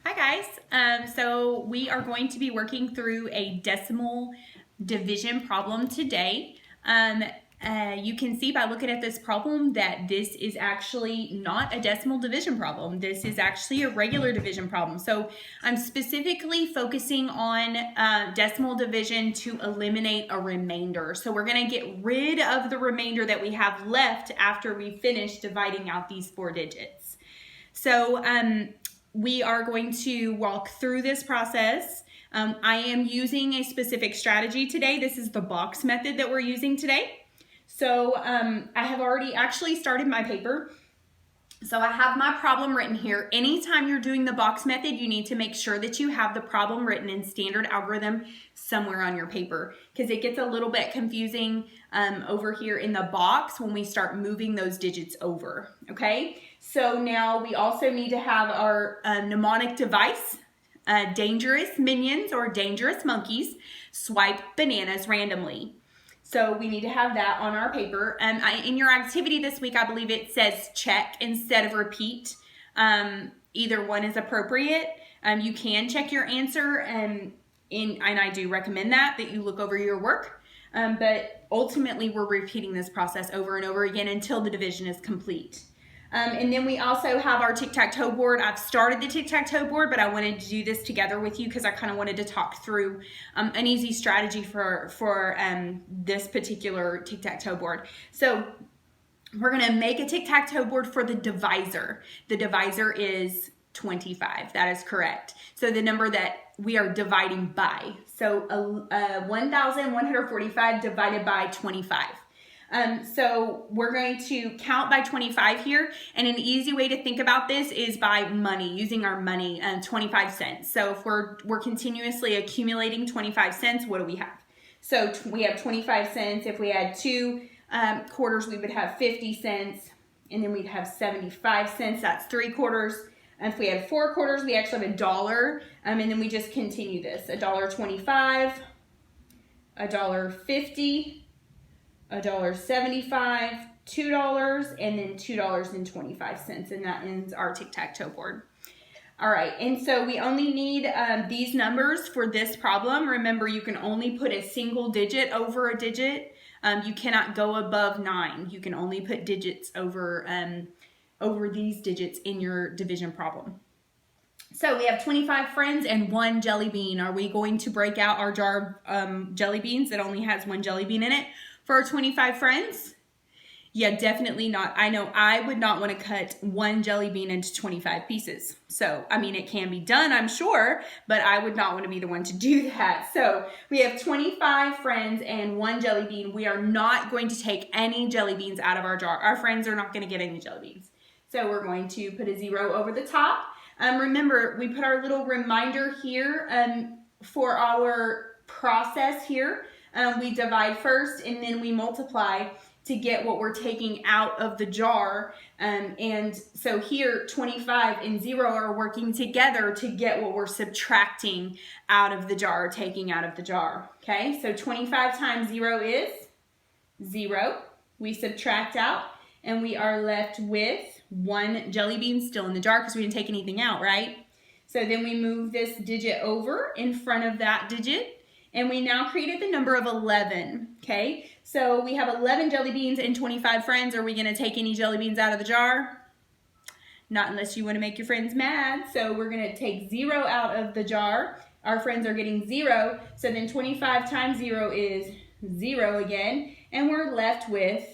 Hi guys, so we are going to be working through a decimal division problem today. You can see by looking at this problem that this is actually not a decimal division problem. This is actually a regular division problem. So I'm specifically focusing on decimal division to eliminate a remainder. So we're going to get rid of the remainder that we have left after we finish dividing out these 4 digits. So we are going to walk through this process. I am using a specific strategy today. This is the box method that we're using today. So I have already actually started my paper. So I have my problem written here. Anytime you're doing the box method, you need to make sure that you have the problem written in standard algorithm somewhere on your paper, because it gets a little bit confusing over here in the box when we start moving those digits over, okay? So now we also need to have our mnemonic device, dangerous minions or dangerous monkeys swipe bananas randomly. So we need to have that on our paper. In your activity this week, I believe it says check instead of repeat. Either one is appropriate. You can check your answer, and I do recommend that you look over your work. But ultimately, we're repeating this process over and over again until the division is complete. And then we also have our tic-tac-toe board. I've started the tic-tac-toe board, but I wanted to do this together with you because I kind of wanted to talk through an easy strategy for this particular tic-tac-toe board. So we're going to make a tic-tac-toe board for the divisor. The divisor is 25. That is correct. So the number that we are dividing by. So 1,145 divided by 25. So we're going to count by 25 here, and an easy way to think about this is by money, using our money, 25 cents. So if we're continuously accumulating 25 cents, what do we have? So we have 25 cents. If we had 2 quarters, we would have 50 cents, and then we'd have 75 cents. That's 3 quarters. And if we had 4 quarters, we actually have $1, and then we just continue this. $1.25, $1.50, $1.75, $2, and then $2.25, and that ends our tic-tac-toe board. All right, and so we only need these numbers for this problem. Remember, you can only put a single digit over a digit. You cannot go above 9. You can only put digits over these digits in your division problem. So we have 25 friends and 1 jelly bean. Are we going to break out our jar of jelly beans that only has 1 jelly bean in it for our 25 friends? Yeah, definitely not. I know I would not want to cut 1 jelly bean into 25 pieces. So, I mean, it can be done, I'm sure, but I would not want to be the one to do that. So we have 25 friends and 1 jelly bean. We are not going to take any jelly beans out of our jar. Our friends are not going to get any jelly beans. So we're going to put a 0 over the top. Remember, we put our little reminder here for our process here. We divide first and then we multiply to get what we're taking out of the jar. And so here 25 and 0 are working together to get what we're subtracting out of the jar, taking out of the jar. Okay, so 25 times 0 is 0. We subtract out and we are left with 1 jelly bean still in the jar because we didn't take anything out, right? So then we move this digit over in front of that digit, and we now created the number of 11, okay? So we have 11 jelly beans and 25 friends. Are we going to take any jelly beans out of the jar? Not unless you want to make your friends mad. So we're going to take 0 out of the jar. Our friends are getting 0. So then 25 times 0 is 0 again, and we're left with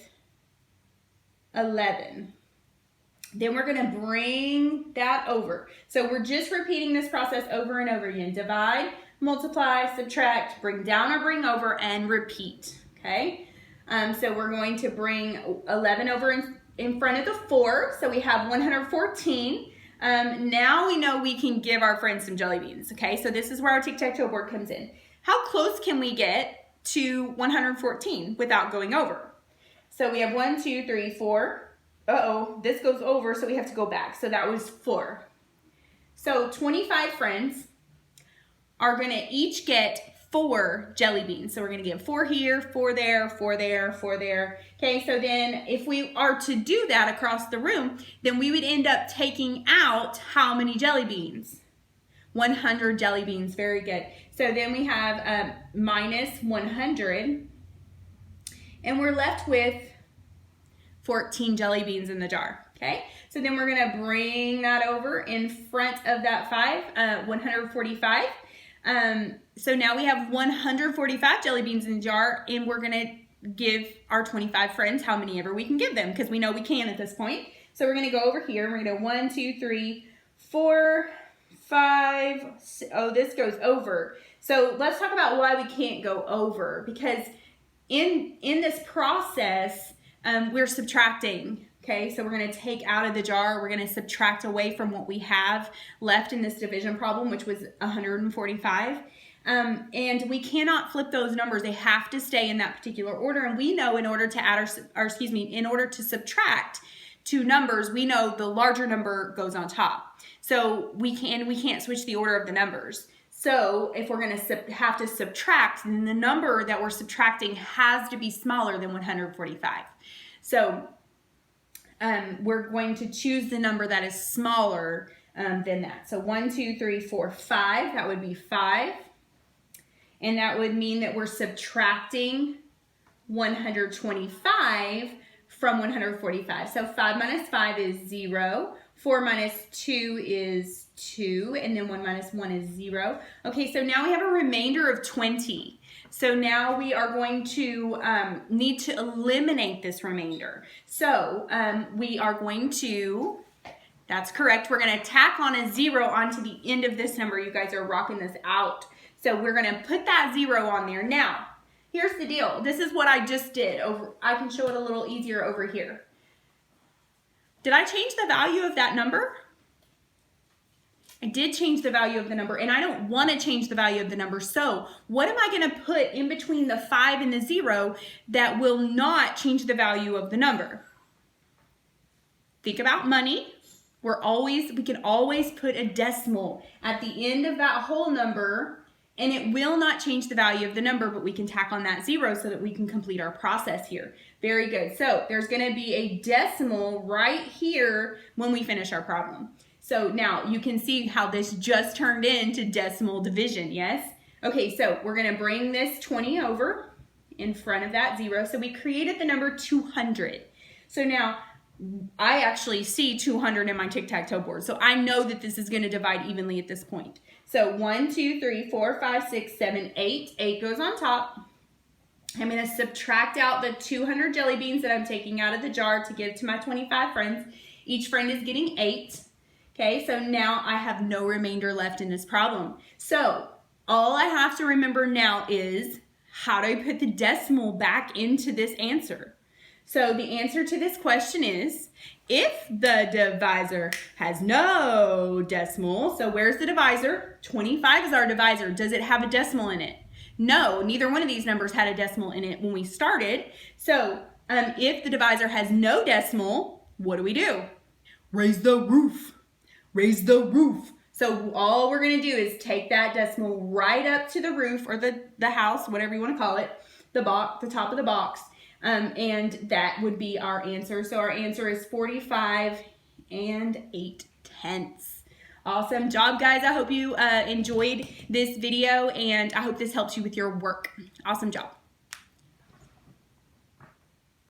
11. Then we're going to bring that over. So we're just repeating this process over and over again. Divide, multiply, subtract, bring down or bring over, and repeat. Okay? So we're going to bring 11 over in front of the 4. So we have 114. Now we know we can give our friends some jelly beans. Okay? So this is where our tic-tac-toe board comes in. How close can we get to 114 without going over? So we have 1, 2, 3, 4. Uh-oh, this goes over, so we have to go back. So that was 4. So 25 friends are going to each get 4 jelly beans. So we're going to give 4 here, 4 there, 4 there, 4 there. Okay, so then if we are to do that across the room, then we would end up taking out how many jelly beans? 100 jelly beans. Very good. So then we have minus 100, and we're left with 14 jelly beans in the jar. Okay, so then we're gonna bring that over in front of that 145. So now we have 145 jelly beans in the jar, and we're gonna give our 25 friends how many ever we can give them, because we know we can at this point. So we're gonna go over here, and we're gonna 1, 2, 3, 4, 5, oh, this goes over. So let's talk about why we can't go over, because in this process, we're subtracting. Okay, so we're gonna take out of the jar, we're gonna subtract away from what we have left in this division problem, which was 145. And we cannot flip those numbers. They have to stay in that particular order. And we know in order to add in order to subtract two numbers, we know the larger number goes on top. So we can't switch the order of the numbers. So if we're gonna have to subtract, then the number that we're subtracting has to be smaller than 145. So we're going to choose the number that is smaller than that. So 1, 2, 3, 4, 5, that would be 5. And that would mean that we're subtracting 125 from 145. So 5 minus 5 is 0. 4 minus 2 is 2. And then 1 minus 1 is 0. Okay, so now we have a remainder of 20. So now we are going to need to eliminate this remainder. So we are going to, that's correct, we're going to tack on a 0 onto the end of this number. You guys are rocking this out. So we're going to put that 0 on there. Now, here's the deal. This is what I just did. I can show it a little easier over here. Did I change the value of that number? I did change the value of the number, and I don't want to change the value of the number. So what am I going to put in between the 5 and the 0 that will not change the value of the number? Think about money. We can always put a decimal at the end of that whole number, and it will not change the value of the number, but we can tack on that 0 so that we can complete our process here. Very good. So there's going to be a decimal right here when we finish our problem. So now you can see how this just turned into decimal division, yes? Okay, so we're going to bring this 20 over in front of that 0. So we created the number 200. So now I actually see 200 in my tic-tac-toe board. So I know that this is going to divide evenly at this point. So 1, 2, 3, 4, 5, 6, 7, 8. 8 goes on top. I'm going to subtract out the 200 jelly beans that I'm taking out of the jar to give to my 25 friends. Each friend is getting 8. Okay, so now I have no remainder left in this problem. So all I have to remember now is, how do I put the decimal back into this answer? So the answer to this question is, if the divisor has no decimal, so where's the divisor? 25 is our divisor. Does it have a decimal in it? No, neither one of these numbers had a decimal in it when we started. So if the divisor has no decimal, what do? Raise the roof. Raise the roof. So all we're going to do is take that decimal right up to the roof, or the house, whatever you want to call it, the top of the box, and that would be our answer. So our answer is 45 8/8. Awesome job, guys. I hope you enjoyed this video, and I hope this helps you with your work. Awesome job.